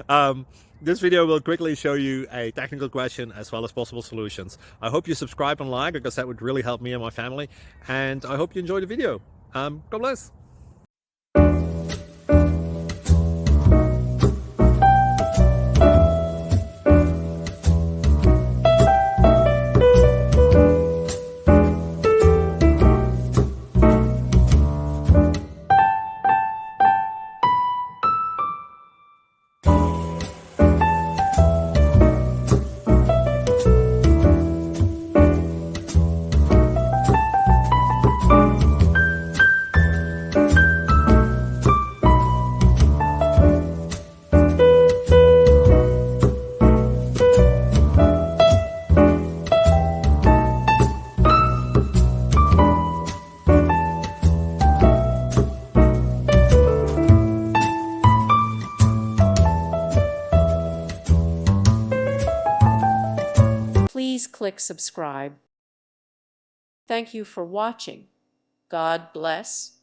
um, this video will quickly show you a technical question as well as possible solutions. I hope you subscribe and like, because that would really help me and my family. And I hope you enjoy the video. God bless. Please click subscribe. Thank you for watching. God bless.